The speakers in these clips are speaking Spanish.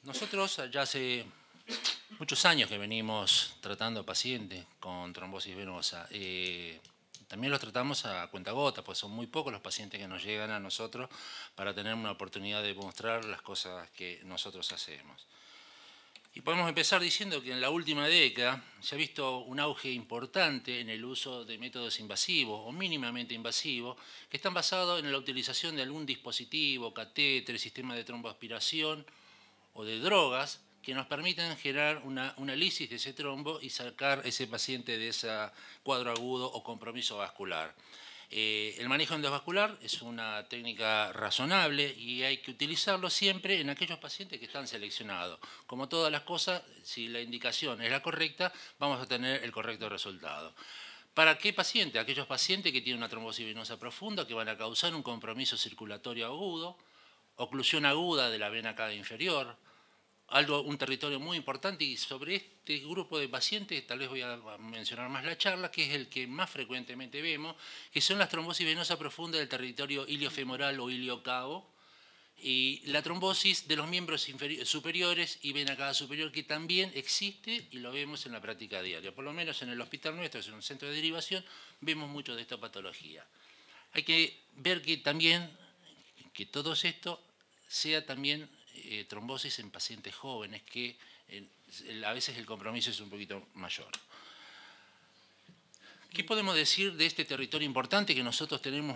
Nosotros ya hace muchos años que venimos tratando pacientes con trombosis venosa. También los tratamos a cuentagotas, pues son muy pocos los pacientes que nos llegan a nosotros para tener una oportunidad de mostrar las cosas que nosotros hacemos. Y podemos empezar diciendo que en la última década se ha visto un auge importante en el uso de métodos invasivos o mínimamente invasivos que están basados en la utilización de algún dispositivo, catéter, sistema de tromboaspiración o de drogas que nos permiten generar una lisis de ese trombo y sacar a ese paciente de ese cuadro agudo o compromiso vascular. El manejo endovascular es una técnica razonable y hay que utilizarlo siempre en aquellos pacientes que están seleccionados. Como todas las cosas, si la indicación es la correcta, vamos a tener el correcto resultado. ¿Para qué paciente? Aquellos pacientes que tienen una trombosis venosa profunda que van a causar un compromiso circulatorio agudo, oclusión aguda de la vena cava inferior, un territorio muy importante, y sobre este grupo de pacientes tal vez voy a mencionar más la charla, que es el que más frecuentemente vemos, que son las trombosis venosas profundas del territorio iliofemoral o iliocavo, y la trombosis de los miembros superiores y vena cava superior, que también existe y lo vemos en la práctica diaria. Por lo menos en el hospital nuestro, es un centro de derivación, vemos mucho de esta patología. Hay que ver que también, que todo esto sea también trombosis en pacientes jóvenes, que a veces el compromiso es un poquito mayor. ¿Qué podemos decir de este territorio importante? Que nosotros tenemos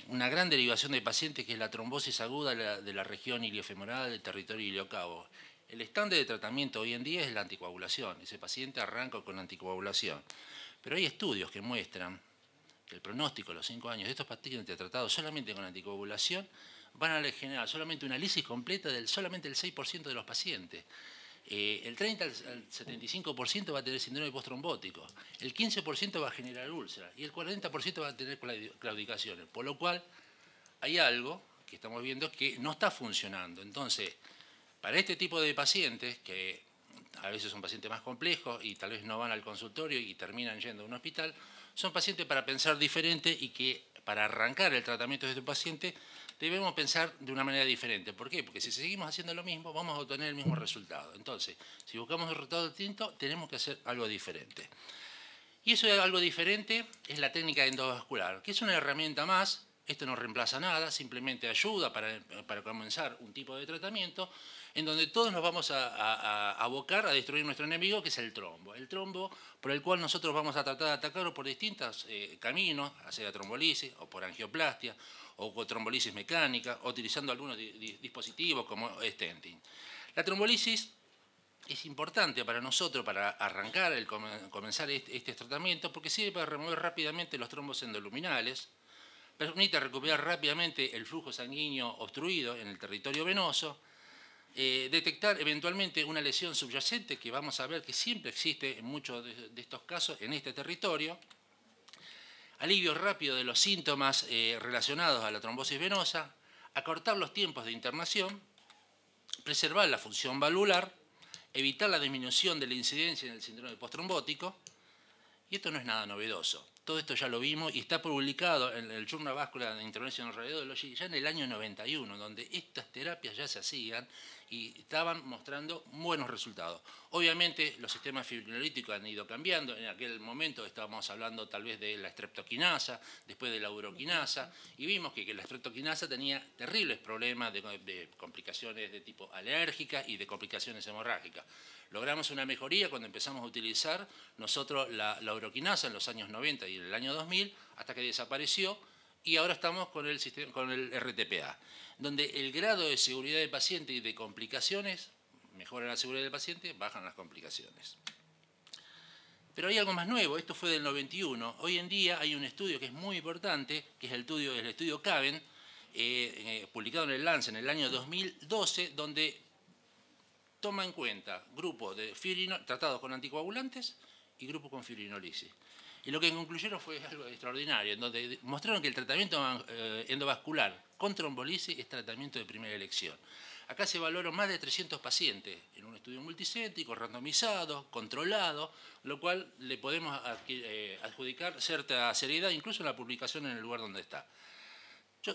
una gran derivación de pacientes, que es la trombosis aguda de la región iliofemoral, del territorio iliocavo. El estándar de tratamiento hoy en día es la anticoagulación. Ese paciente arranca con anticoagulación. Pero hay estudios que muestran que el pronóstico a los 5 años de estos pacientes tratados solamente con anticoagulación van a generar solamente una lisis completa del solamente el 6% de los pacientes. El 30 al 75% va a tener síndrome posttrombótico, el 15% va a generar úlcera y el 40% va a tener claudicaciones. Por lo cual hay algo que estamos viendo que no está funcionando. Entonces, para este tipo de pacientes, que a veces son pacientes más complejos y tal vez no van al consultorio y terminan yendo a un hospital, son pacientes para pensar diferente, y que para arrancar el tratamiento de este paciente debemos pensar de una manera diferente. ¿Por qué? Porque si seguimos haciendo lo mismo, vamos a obtener el mismo resultado. Entonces, si buscamos un resultado distinto, tenemos que hacer algo diferente. Y eso algo diferente es la técnica endovascular, que es una herramienta más. Esto no reemplaza nada, simplemente ayuda para comenzar un tipo de tratamiento en donde todos nos vamos a abocar a destruir nuestro enemigo, que es el trombo. El trombo por el cual nosotros vamos a tratar de atacarlo por distintos caminos, sea trombolisis o por angioplastia, o con trombolisis mecánica, o utilizando algunos dispositivos como stenting. La trombolisis es importante para nosotros, para arrancar, comenzar este tratamiento, porque sirve para remover rápidamente los trombos endoluminales, permite recuperar rápidamente el flujo sanguíneo obstruido en el territorio venoso, detectar eventualmente una lesión subyacente, que vamos a ver que siempre existe en muchos de estos casos en este territorio, alivio rápido de los síntomas relacionados a la trombosis venosa, acortar los tiempos de internación, preservar la función valvular, evitar la disminución de la incidencia en el síndrome posttrombótico, y esto no es nada novedoso. Todo esto ya lo vimos y está publicado en el Journal Vascular de Interventional Radiology ya en el año 91, donde estas terapias ya se hacían y estaban mostrando buenos resultados. Obviamente los sistemas fibrinolíticos han ido cambiando. En aquel momento estábamos hablando tal vez de la streptokinasa, después de la uroquinasa, y vimos que la streptokinasa tenía terribles problemas de complicaciones de tipo alérgica y de complicaciones hemorrágicas. Logramos una mejoría cuando empezamos a utilizar nosotros la uroquinasa en los años 90 y en el año 2000, hasta que desapareció, y ahora estamos con el RTPA, donde el grado de seguridad del paciente y de complicaciones mejora la seguridad del paciente, bajan las complicaciones. Pero hay algo más nuevo, esto fue del 91. Hoy en día hay un estudio que es muy importante, que es el estudio Caven, publicado en el Lancet en el año 2012, donde toma en cuenta grupos de tratados con anticoagulantes y grupos con fibrinolisis. Y lo que concluyeron fue algo extraordinario, en donde mostraron que el tratamiento endovascular con trombolisis es tratamiento de primera elección. Acá se evaluaron más de 300 pacientes en un estudio multicéntrico, randomizado, controlado, lo cual le podemos adjudicar cierta seriedad, incluso en la publicación en el lugar donde está.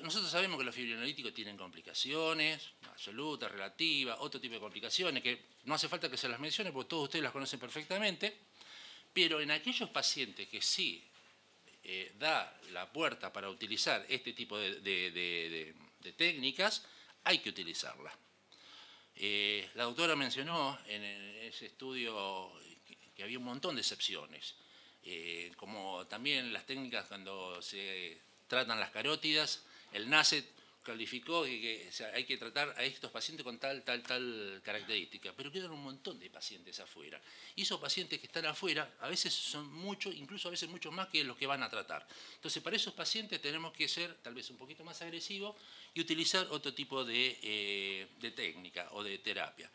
Nosotros sabemos que los fibrinolíticos tienen complicaciones, absolutas, relativas, otro tipo de complicaciones, que no hace falta que se las mencione porque todos ustedes las conocen perfectamente, pero en aquellos pacientes que sí da la puerta para utilizar este tipo de técnicas, hay que utilizarlas. La doctora mencionó en ese estudio que había un montón de excepciones, como también las técnicas cuando se tratan las carótidas. El NACET calificó que hay que tratar a estos pacientes con tal característica, pero quedan un montón de pacientes afuera. Y esos pacientes que están afuera a veces son muchos, incluso a veces mucho más que los que van a tratar. Entonces, para esos pacientes tenemos que ser tal vez un poquito más agresivos y utilizar otro tipo de técnica o de terapia.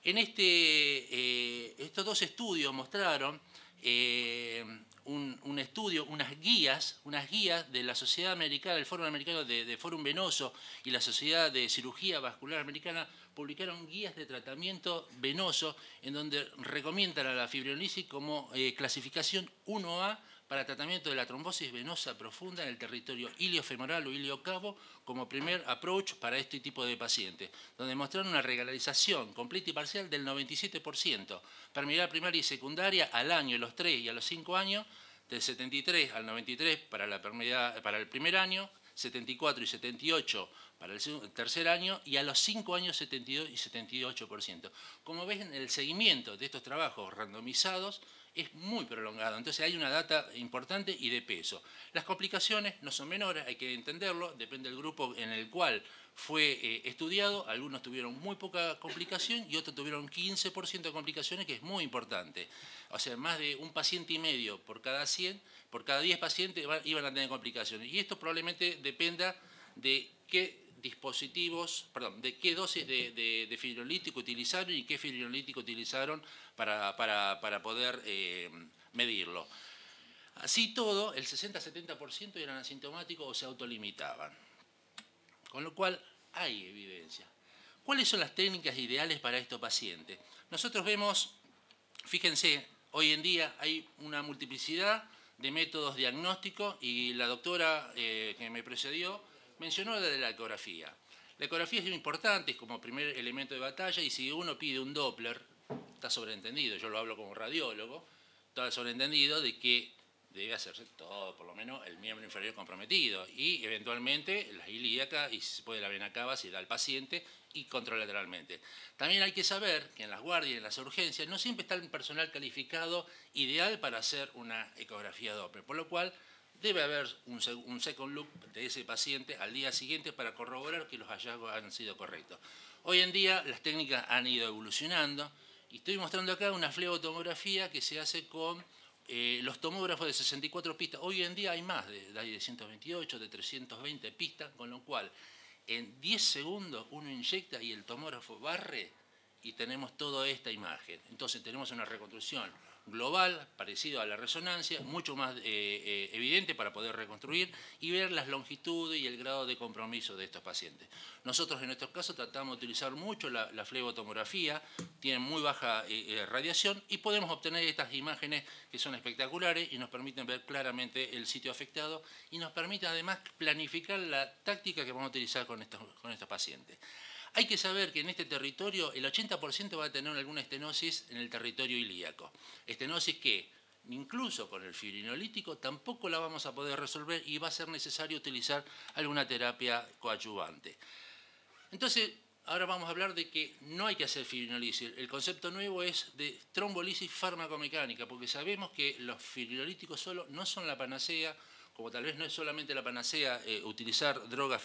En estos dos estudios mostraron un estudio, unas guías de la Sociedad Americana, el Foro Americano de Fórum Venoso y la Sociedad de Cirugía Vascular Americana publicaron guías de tratamiento venoso en donde recomiendan a la fibrinolisis como clasificación 1A para tratamiento de la trombosis venosa profunda en el territorio iliofemoral o iliocavo como primer approach para este tipo de pacientes, donde mostraron una regularización completa y parcial del 97%, permeabilidad primaria y secundaria al año, a los 3 y a los 5 años, del 73 al 93 para el primer año, 74 y 78 para el tercer año y a los 5 años 72 y 78%. Como ven, el seguimiento de estos trabajos randomizados es muy prolongado, entonces hay una data importante y de peso. Las complicaciones no son menores, hay que entenderlo, depende del grupo en el cual fue estudiado, algunos tuvieron muy poca complicación y otros tuvieron 15% de complicaciones, que es muy importante. O sea, más de un paciente y medio por cada 100, por cada 10 pacientes iban a tener complicaciones. Y esto probablemente dependa de qué dispositivos, perdón, de qué dosis de fibrinolítico utilizaron y qué fibrinolítico utilizaron para poder medirlo. Así todo, el 60-70% eran asintomáticos o se autolimitaban. Con lo cual hay evidencia. ¿Cuáles son las técnicas ideales para estos pacientes? Nosotros vemos, fíjense, hoy en día hay una multiplicidad de métodos diagnósticos y la doctora que me precedió mencionó la de la ecografía. La ecografía es importante, es como primer elemento de batalla y si uno pide un Doppler, está sobreentendido, yo lo hablo como radiólogo, está sobreentendido de que debe hacerse todo, por lo menos el miembro inferior comprometido y eventualmente la ilíaca y si se puede la vena cava si da al paciente y contralateralmente. También hay que saber que en las guardias y en las urgencias no siempre está el personal calificado ideal para hacer una ecografía Doppler, por lo cual debe haber un second look de ese paciente al día siguiente para corroborar que los hallazgos han sido correctos. Hoy en día las técnicas han ido evolucionando y estoy mostrando acá una flebotomografía que se hace con los tomógrafos de 64 pistas. Hoy en día hay más, hay de 128, de 320 pistas, con lo cual en 10 segundos uno inyecta y el tomógrafo barre y tenemos toda esta imagen. Entonces tenemos una reconstrucción global, parecido a la resonancia, mucho más evidente para poder reconstruir y ver las longitudes y el grado de compromiso de estos pacientes. Nosotros en nuestro caso tratamos de utilizar mucho la flebotomografía, tienen muy baja radiación y podemos obtener estas imágenes que son espectaculares y nos permiten ver claramente el sitio afectado y nos permiten además planificar la táctica que vamos a utilizar con estos pacientes. Hay que saber que en este territorio el 80% va a tener alguna estenosis en el territorio ilíaco. Estenosis que, incluso con el fibrinolítico, tampoco la vamos a poder resolver y va a ser necesario utilizar alguna terapia coadyuvante. Entonces, ahora vamos a hablar de que no hay que hacer fibrinolisis. El concepto nuevo es de trombolisis farmacomecánica, porque sabemos que los fibrinolíticos solo no son la panacea, como tal vez no es solamente la panacea utilizar drogas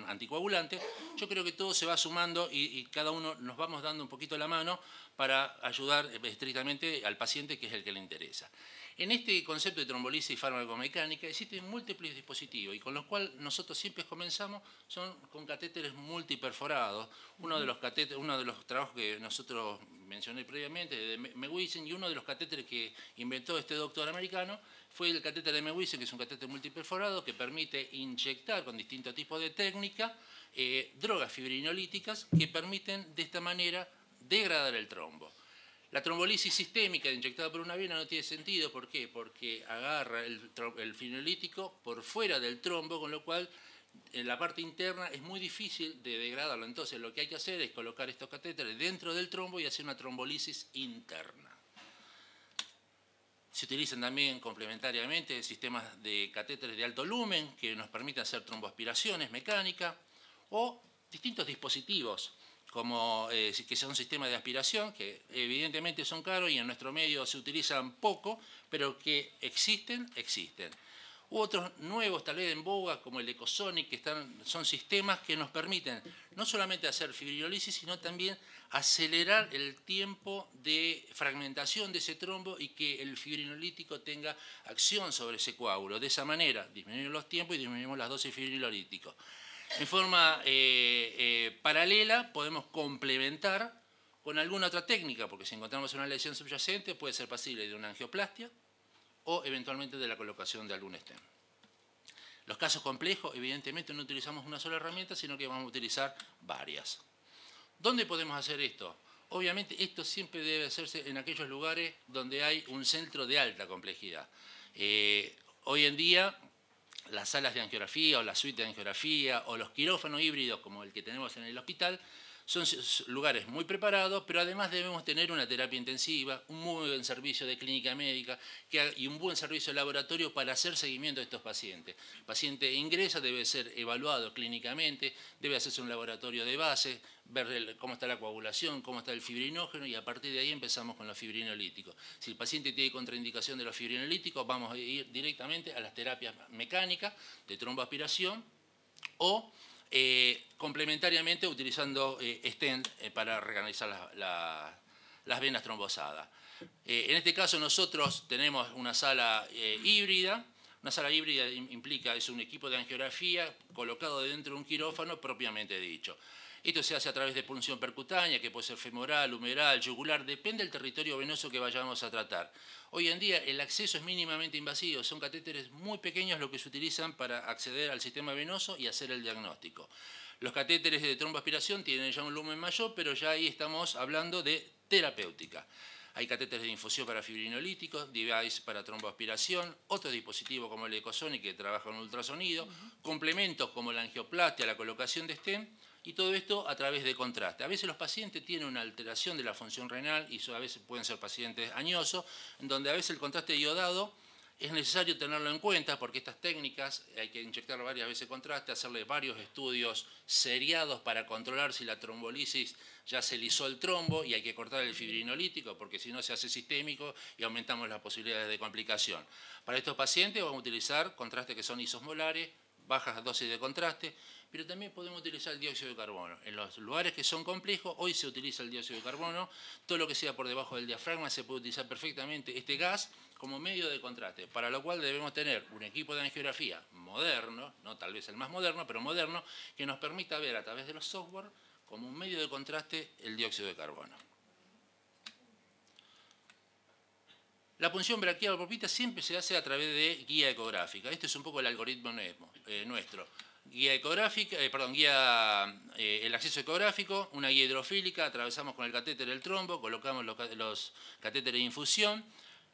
anticoagulantes, yo creo que todo se va sumando y cada uno nos vamos dando un poquito la mano para ayudar estrictamente al paciente que es el que le interesa. En este concepto de trombolisis farmacomecánica existen múltiples dispositivos y con los cuales nosotros siempre comenzamos son con catéteres multiperforados. Uno de los trabajos que nosotros mencioné previamente de Mewisen y uno de los catéteres que inventó este doctor americano fue el catéter de Mewisen, que es un catéter multiperforado que permite inyectar con distintos tipos de técnica drogas fibrinolíticas que permiten de esta manera degradar el trombo. La trombolisis sistémica inyectada por una vena no tiene sentido. ¿Por qué? Porque agarra el fibrinolítico por fuera del trombo, con lo cual en la parte interna es muy difícil de degradarlo. Entonces lo que hay que hacer es colocar estos catéteres dentro del trombo y hacer una trombolisis interna. Se utilizan también complementariamente sistemas de catéteres de alto lumen que nos permiten hacer tromboaspiraciones mecánicas o distintos dispositivos como que son sistemas de aspiración que evidentemente son caros y en nuestro medio se utilizan poco, pero que existen. U otros nuevos, tal vez en boga, como el Ecosonic, que son sistemas que nos permiten no solamente hacer fibrinolisis, sino también acelerar el tiempo de fragmentación de ese trombo y que el fibrinolítico tenga acción sobre ese coágulo. De esa manera disminuimos los tiempos y disminuimos las dosis de fibrinolítico. En forma paralela podemos complementar con alguna otra técnica, porque si encontramos una lesión subyacente puede ser pasible de una angioplastia o eventualmente de la colocación de algún stent. Los casos complejos, evidentemente, no utilizamos una sola herramienta, sino que vamos a utilizar varias. ¿Dónde podemos hacer esto? Obviamente, esto siempre debe hacerse en aquellos lugares donde hay un centro de alta complejidad. Hoy en día, las salas de angiografía o la suite de angiografía o los quirófanos híbridos como el que tenemos en el hospital son lugares muy preparados, pero además debemos tener una terapia intensiva, un muy buen servicio de clínica médica y un buen servicio de laboratorio para hacer seguimiento de estos pacientes. El paciente ingresa, debe ser evaluado clínicamente, debe hacerse un laboratorio de base, ver cómo está la coagulación, cómo está el fibrinógeno y a partir de ahí empezamos con los fibrinolíticos. Si el paciente tiene contraindicación de los fibrinolíticos, vamos a ir directamente a las terapias mecánicas de tromboaspiración o complementariamente utilizando stent para recanalizar las venas trombosadas. En este caso nosotros tenemos una sala híbrida. Una sala híbrida es un equipo de angiografía colocado dentro de un quirófano propiamente dicho. Esto se hace a través de punción percutánea, que puede ser femoral, humeral, yugular, depende del territorio venoso que vayamos a tratar. Hoy en día el acceso es mínimamente invasivo, son catéteres muy pequeños los que se utilizan para acceder al sistema venoso y hacer el diagnóstico. Los catéteres de tromboaspiración tienen ya un lumen mayor, pero ya ahí estamos hablando de terapéutica. Hay catéteres de infusión para fibrinolíticos, device para tromboaspiración, otro dispositivo como el Ecosonic que trabaja con ultrasonido, complementos como la angioplastia, la colocación de stent, y todo esto a través de contraste. A veces los pacientes tienen una alteración de la función renal y a veces pueden ser pacientes añosos, en donde a veces el contraste iodado es necesario tenerlo en cuenta porque estas técnicas hay que inyectar varias veces contraste, hacerle varios estudios seriados para controlar si la trombolisis ya se lisó el trombo y hay que cortar el fibrinolítico porque si no se hace sistémico y aumentamos las posibilidades de complicación. Para estos pacientes vamos a utilizar contrastes que son isosmolares, bajas dosis de contraste, pero también podemos utilizar el dióxido de carbono. En los lugares que son complejos, hoy se utiliza el dióxido de carbono, todo lo que sea por debajo del diafragma se puede utilizar perfectamente este gas como medio de contraste, para lo cual debemos tener un equipo de angiografía moderno, no tal vez el más moderno, pero moderno, que nos permita ver a través de los software como un medio de contraste el dióxido de carbono. La punción braquial propita siempre se hace a través de guía ecográfica. Este es un poco el algoritmo nuestro. Guía ecográfica, el acceso ecográfico, una guía hidrofílica, atravesamos con el catéter el trombo, colocamos los catéteres de infusión,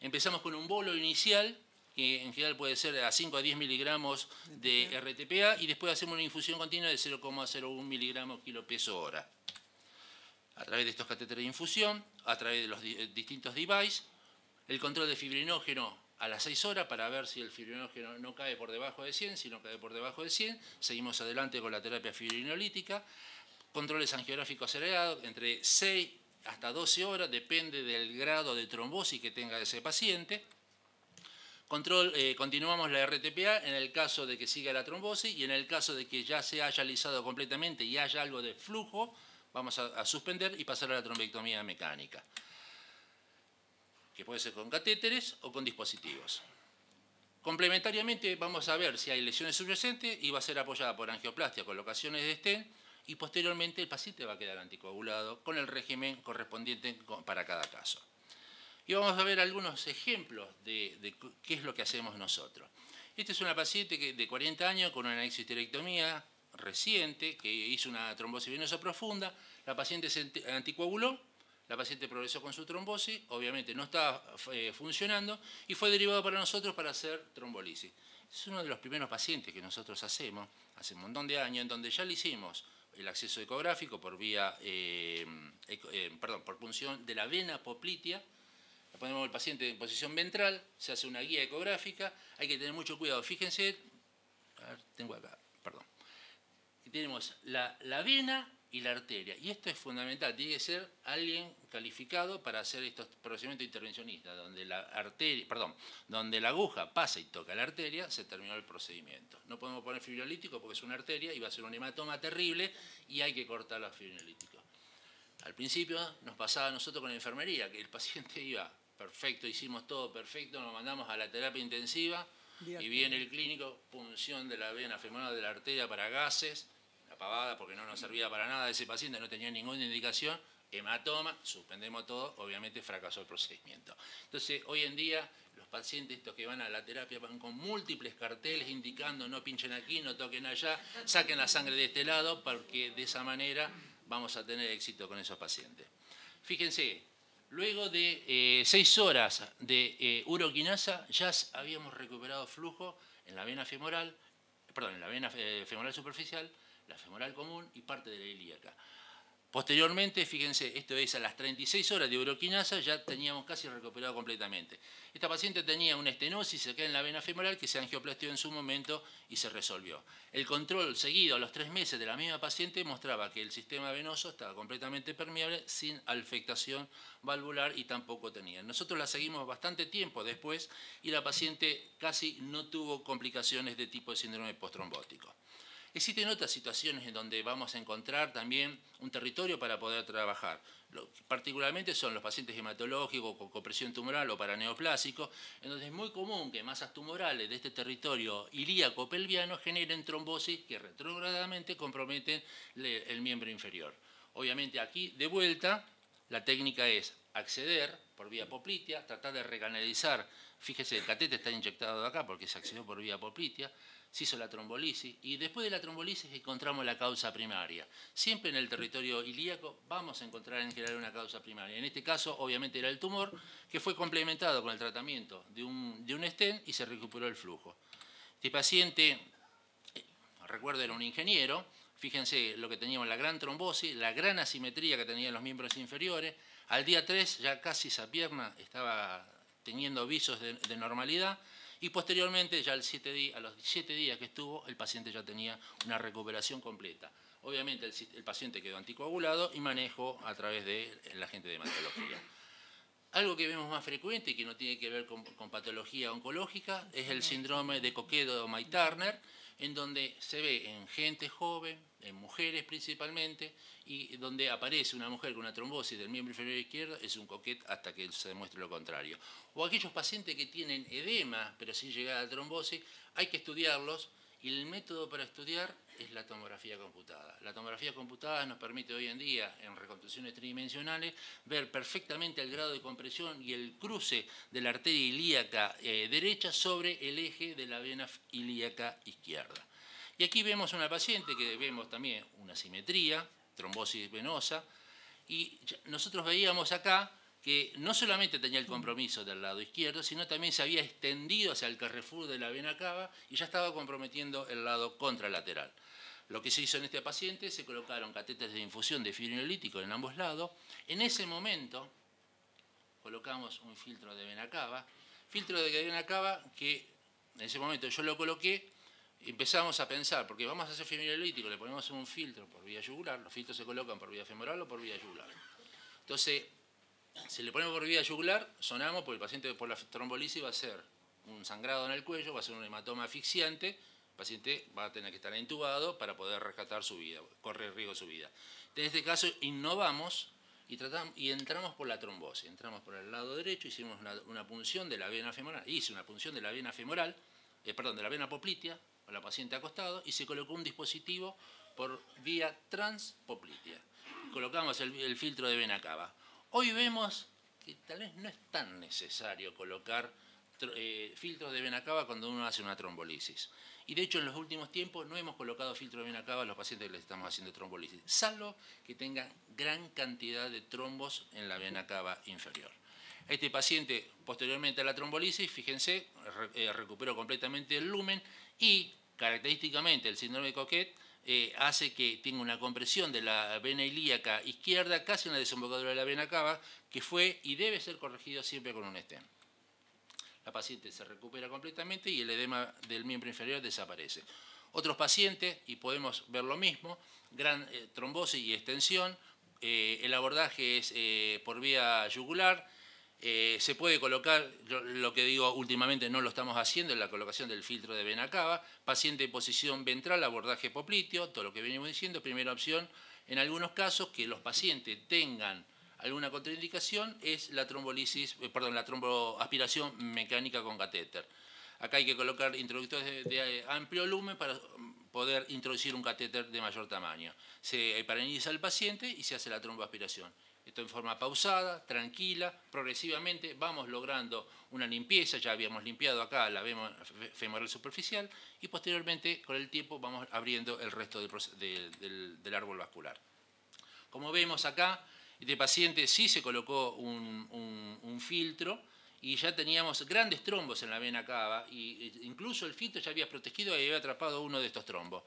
empezamos con un bolo inicial, que en general puede ser a 5 a 10 miligramos de RTPA, y después hacemos una infusión continua de 0,01 miligramos kilo peso hora. A través de estos catéteres de infusión, a través de los distintos devices, el control de fibrinógeno a las 6 horas para ver si el fibrinógeno no cae por debajo de 100, si no cae por debajo de 100, seguimos adelante con la terapia fibrinolítica, controles angiográficos acelerados entre 6 hasta 12 horas, depende del grado de trombosis que tenga ese paciente. Continuamos la RTPA en el caso de que siga la trombosis y en el caso de que ya se haya alisado completamente y haya algo de flujo, vamos a suspender y pasar a la trombectomía mecánica, que puede ser con catéteres o con dispositivos. Complementariamente vamos a ver si hay lesiones subyacentes y va a ser apoyada por angioplastia, colocaciones de stent y posteriormente el paciente va a quedar anticoagulado con el régimen correspondiente para cada caso. Y vamos a ver algunos ejemplos de qué es lo que hacemos nosotros. Esta es una paciente de 40 años con una anexiohisterectomía reciente que hizo una trombosis venosa profunda. La paciente se anticoaguló. La paciente progresó con su trombosis, obviamente no estaba funcionando y fue derivado para nosotros para hacer trombolisis. Es uno de los primeros pacientes que nosotros hacemos, hace un montón de años, en donde ya le hicimos el acceso ecográfico por vía, por punción de la vena poplitea. Ponemos al paciente en posición ventral, se hace una guía ecográfica, hay que tener mucho cuidado. Fíjense, a ver, tengo acá, perdón. Tenemos la vena y la arteria, y esto es fundamental, tiene que ser alguien calificado para hacer estos procedimientos intervencionistas, donde donde la aguja pasa y toca la arteria, se terminó el procedimiento. No podemos poner fibrolítico porque es una arteria y va a ser un hematoma terrible y hay que cortar los fibrinolíticos. Al principio nos pasaba a nosotros con la enfermería, que el paciente iba perfecto, hicimos todo perfecto, nos mandamos a la terapia intensiva y viene el clínico, punción de la vena femoral de la arteria para gases, la pavada porque no nos servía para nada, ese paciente no tenía ninguna indicación, hematoma, suspendemos todo, obviamente fracasó el procedimiento. Entonces, hoy en día, los pacientes estos que van a la terapia van con múltiples carteles indicando no pinchen aquí, no toquen allá, saquen la sangre de este lado, porque de esa manera vamos a tener éxito con esos pacientes. Fíjense, luego de 6 horas de uroquinasa ya habíamos recuperado flujo en la vena femoral, en la vena femoral superficial, la femoral común y parte de la ilíaca. Posteriormente, fíjense, esto es a las 36 horas de uroquinasa, ya teníamos casi recuperado completamente. Esta paciente tenía una estenosis acá en la vena femoral que se angioplastió en su momento y se resolvió. El control seguido a los 3 meses de la misma paciente mostraba que el sistema venoso estaba completamente permeable, sin afectación valvular y tampoco tenía. Nosotros la seguimos bastante tiempo después y la paciente casi no tuvo complicaciones de tipo de síndrome postrombótico. Existen otras situaciones en donde vamos a encontrar también un territorio para poder trabajar. Particularmente son los pacientes hematológicos con compresión tumoral o paraneoplásicos, en donde es muy común que masas tumorales de este territorio ilíaco-pelviano generen trombosis que retrógradamente comprometen el miembro inferior. Obviamente aquí, de vuelta, la técnica es acceder por vía poplitea, tratar de recanalizar. Fíjese, el catéter está inyectado de acá porque se accedió por vía poplitea. Se hizo la trombolisis y después de la trombolisis encontramos la causa primaria. Siempre en el territorio ilíaco vamos a encontrar en general una causa primaria. En este caso, obviamente, era el tumor que fue complementado con el tratamiento de un stent y se recuperó el flujo. Este paciente, recuerdo, era un ingeniero. Fíjense lo que teníamos, la gran trombosis, la gran asimetría que tenían los miembros inferiores. Al día 3 ya casi esa pierna estaba teniendo visos de normalidad. Y posteriormente, ya a los 7 días que estuvo, el paciente ya tenía una recuperación completa. Obviamente el paciente quedó anticoagulado y manejo a través del agente de hematología. Algo que vemos más frecuente y que no tiene que ver con patología oncológica es el síndrome de Coquedo-Mays-Turner, en donde se ve en gente joven, en mujeres principalmente, y donde aparece una mujer con una trombosis del miembro inferior izquierdo, es un coquet hasta que se demuestre lo contrario. O aquellos pacientes que tienen edema, pero sin llegar a la trombosis, hay que estudiarlos, y el método para estudiar es la tomografía computada. La tomografía computada nos permite hoy en día, en reconstrucciones tridimensionales, ver perfectamente el grado de compresión y el cruce de la arteria ilíaca derecha sobre el eje de la vena ilíaca izquierda. Y aquí vemos una paciente que vemos también una simetría, trombosis venosa, y nosotros veíamos acá que no solamente tenía el compromiso del lado izquierdo, sino también se había extendido hacia el carrefour de la vena cava y ya estaba comprometiendo el lado contralateral. Lo que se hizo en este paciente, se colocaron catéteres de infusión de fibrinolítico en ambos lados. En ese momento colocamos un filtro de vena cava, que en ese momento yo lo coloqué. Empezamos a pensar, porque vamos a hacer fibrinolítico, le ponemos un filtro por vía yugular, los filtros se colocan por vía femoral o por vía yugular. Entonces, si le ponemos por vía yugular, sonamos porque el paciente por la trombolisis va a ser un sangrado en el cuello, va a ser un hematoma asfixiante, el paciente va a tener que estar intubado para poder rescatar su vida, correr riesgo de su vida. En este caso, innovamos y entramos por la trombosis, entramos por el lado derecho, hicimos una punción de la vena femoral, hice una punción de la vena femoral, de la vena poplitea, con la paciente acostado, y se colocó un dispositivo por vía transpoplitea. Colocamos el filtro de vena cava. Hoy vemos que tal vez no es tan necesario colocar filtros de vena cava cuando uno hace una trombolisis. Y de hecho en los últimos tiempos no hemos colocado filtros de vena cava a los pacientes que les estamos haciendo trombolisis, salvo que tengan gran cantidad de trombos en la vena cava inferior. Este paciente, posteriormente a la trombolisis, fíjense, recuperó completamente el lumen y característicamente el síndrome de Coquet hace que tenga una compresión de la vena ilíaca izquierda casi en la desembocadura de la vena cava, que fue y debe ser corregido siempre con un stent. La paciente se recupera completamente y el edema del miembro inferior desaparece. Otros pacientes, y podemos ver lo mismo, gran trombosis y extensión, el abordaje es por vía yugular. Se puede colocar, lo que digo últimamente no lo estamos haciendo, en la colocación del filtro de vena cava, paciente en posición ventral, abordaje popliteo, todo lo que venimos diciendo, primera opción. En algunos casos que los pacientes tengan alguna contraindicación es la trombolisis, la tromboaspiración mecánica con catéter. Acá hay que colocar introductores de amplio lumen para poder introducir un catéter de mayor tamaño. Se hepariniza el paciente y se hace la tromboaspiración. Esto en forma pausada, tranquila, progresivamente vamos logrando una limpieza, ya habíamos limpiado acá la vena femoral superficial y posteriormente con el tiempo vamos abriendo el resto del árbol vascular. Como vemos acá, este paciente sí se colocó un filtro y ya teníamos grandes trombos en la vena cava e incluso el filtro ya había protegido y había atrapado uno de estos trombos.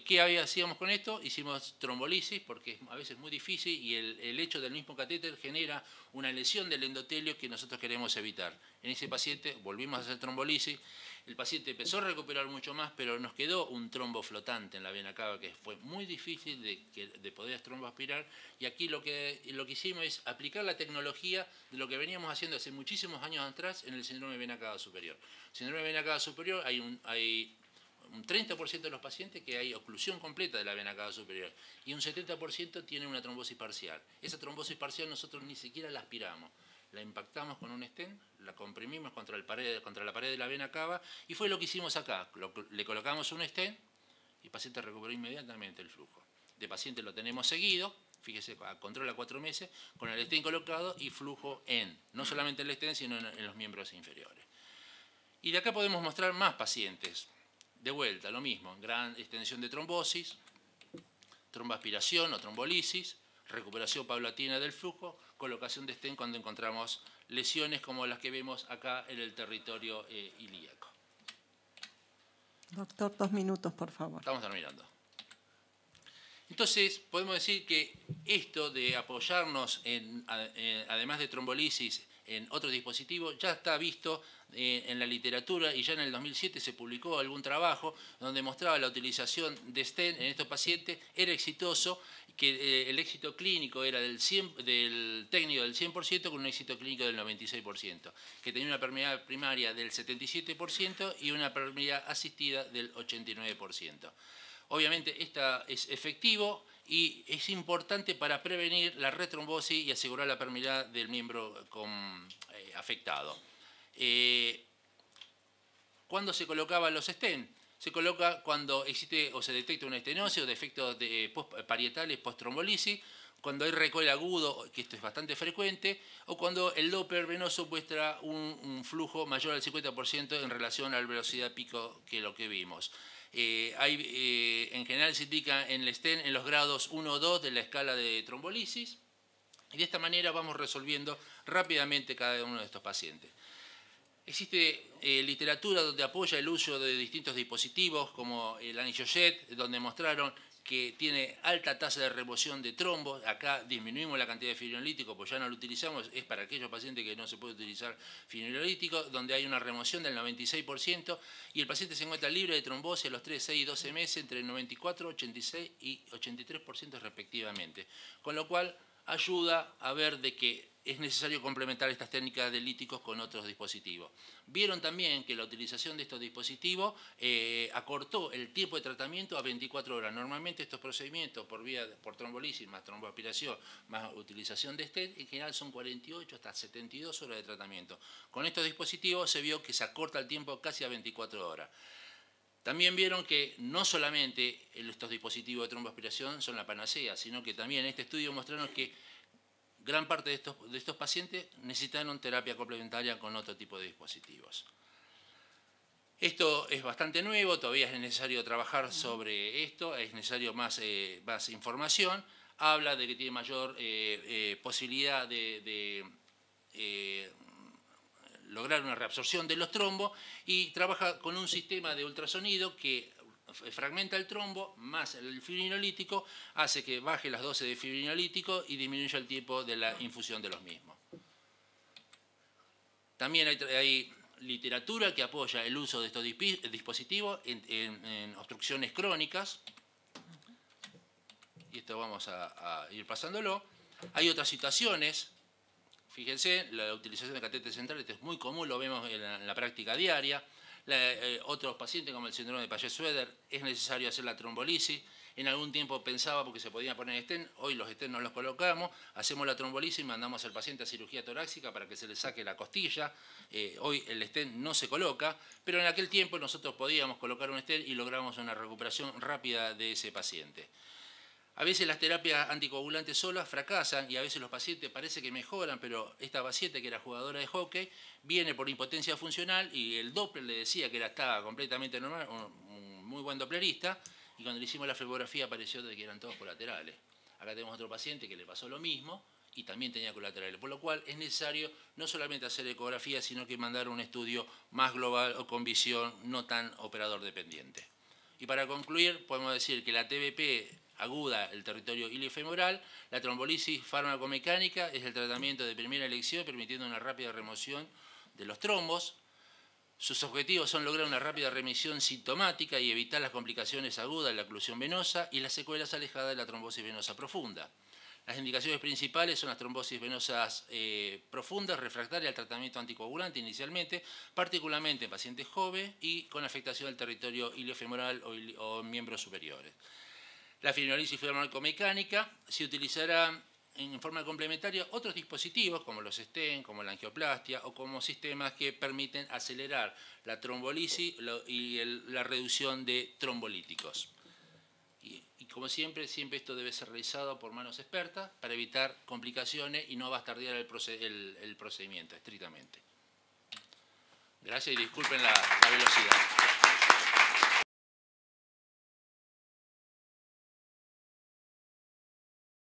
¿Qué hacíamos con esto? Hicimos trombolisis porque a veces es muy difícil y el hecho del mismo catéter genera una lesión del endotelio que nosotros queremos evitar. En ese paciente volvimos a hacer trombolisis, el paciente empezó a recuperar mucho más, pero nos quedó un trombo flotante en la vena cava que fue muy difícil de poder tromboaspirar y aquí lo que hicimos es aplicar la tecnología de lo que veníamos haciendo hace muchísimos años atrás en el síndrome de vena cava superior. El síndrome de vena cava superior hay un 30% de los pacientes que hay oclusión completa de la vena cava superior y un 70% tiene una trombosis parcial. Esa trombosis parcial nosotros ni siquiera la aspiramos, la impactamos con un stent, la comprimimos contra la pared de la vena cava y fue lo que hicimos acá. Le colocamos un stent y el paciente recuperó inmediatamente el flujo. De paciente lo tenemos seguido, fíjese, control a 4 meses, con el stent colocado y flujo no solamente el stent, sino en los miembros inferiores. Y de acá podemos mostrar más pacientes. De vuelta, lo mismo, gran extensión de trombosis, tromboaspiración o trombolisis, recuperación paulatina del flujo, colocación de stent cuando encontramos lesiones como las que vemos acá en el territorio ilíaco. Doctor, 2 minutos, por favor. Estamos terminando. Entonces, podemos decir que esto de apoyarnos, además de trombolisis, en otros dispositivos, ya está visto en la literatura y ya en el 2007 se publicó algún trabajo donde mostraba la utilización de stent en estos pacientes, era exitoso, que el éxito clínico era del técnico del 100% con un éxito clínico del 96%, que tenía una permeabilidad primaria del 77% y una permeabilidad asistida del 89%. Obviamente, esta es efectivo y es importante para prevenir la retrombosis y asegurar la permeabilidad del miembro afectado. ¿Cuándo se colocaban los stent? Se coloca cuando existe o se detecta una estenosis o defectos parietales post-trombolisis, cuando hay recoil agudo, que esto es bastante frecuente, o cuando el Doppler venoso muestra un flujo mayor al 50% en relación a la velocidad pico que lo que vimos. En general se indica en el stent en los grados 1 o 2 de la escala de trombolisis y de esta manera vamos resolviendo rápidamente cada uno de estos pacientes. Existe literatura donde apoya el uso de distintos dispositivos como el anillo JET, donde mostraron que tiene alta tasa de remoción de trombos. Acá disminuimos la cantidad de fibrinolítico, pues ya no lo utilizamos, es para aquellos pacientes que no se puede utilizar fibrinolítico, donde hay una remoción del 96% y el paciente se encuentra libre de trombosis a los 3, 6 y 12 meses entre el 94, 86 y 83% respectivamente. Con lo cual ayuda a ver de que es necesario complementar estas técnicas de líticos con otros dispositivos. Vieron también que la utilización de estos dispositivos acortó el tiempo de tratamiento a 24 horas. Normalmente estos procedimientos por trombolisis más tromboaspiración más utilización de stent en general son 48 hasta 72 horas de tratamiento. Con estos dispositivos se vio que se acorta el tiempo casi a 24 horas. También vieron que no solamente estos dispositivos de tromboaspiración son la panacea, sino que también en este estudio mostraron que gran parte de estos pacientes necesitaron terapia complementaria con otro tipo de dispositivos. Esto es bastante nuevo, todavía es necesario trabajar sobre esto, es necesario más información. Habla de que tiene mayor posibilidad de lograr una reabsorción de los trombos y trabaja con un sistema de ultrasonido que fragmenta el trombo más el fibrinolítico, hace que baje las dosis de fibrinolítico y disminuya el tiempo de la infusión de los mismos. También hay literatura que apoya el uso de estos dispositivos en obstrucciones crónicas. Y esto vamos a ir pasándolo. Hay otras situaciones. Fíjense, la utilización de catéteres centrales es muy común, lo vemos en la práctica diaria. Otros pacientes como el síndrome de Payet-Sweder es necesario hacer la trombolisis. En algún tiempo pensaba porque se podían poner stent, hoy los stent no los colocamos, hacemos la trombolisis y mandamos al paciente a cirugía torácica para que se le saque la costilla. Hoy el stent no se coloca, pero en aquel tiempo nosotros podíamos colocar un stent y logramos una recuperación rápida de ese paciente. A veces las terapias anticoagulantes solas fracasan y a veces los pacientes parece que mejoran, pero esta paciente que era jugadora de hockey viene por impotencia funcional y el Doppler le decía que estaba completamente normal, un muy buen dopplerista, y cuando le hicimos la flebografía apareció de que eran todos colaterales. Acá tenemos otro paciente que le pasó lo mismo y también tenía colaterales, por lo cual es necesario no solamente hacer ecografía, sino que mandar un estudio más global o con visión no tan operador dependiente. Y para concluir, podemos decir que la TBP aguda el territorio iliofemoral, la trombolisis fármaco-mecánica es el tratamiento de primera elección permitiendo una rápida remoción de los trombos. Sus objetivos son lograr una rápida remisión sintomática y evitar las complicaciones agudas de la oclusión venosa y las secuelas alejadas de la trombosis venosa profunda. Las indicaciones principales son las trombosis venosas profundas, refractarias al tratamiento anticoagulante inicialmente, particularmente en pacientes jóvenes y con afectación del territorio iliofemoral o miembros superiores. La fibrinolisis fármaco-mecánica se utilizará en forma complementaria otros dispositivos como los stent, como la angioplastia o como sistemas que permiten acelerar la trombolisis y la reducción de trombolíticos. Y como siempre esto debe ser realizado por manos expertas para evitar complicaciones y no bastardear el procedimiento estrictamente. Gracias y disculpen la velocidad.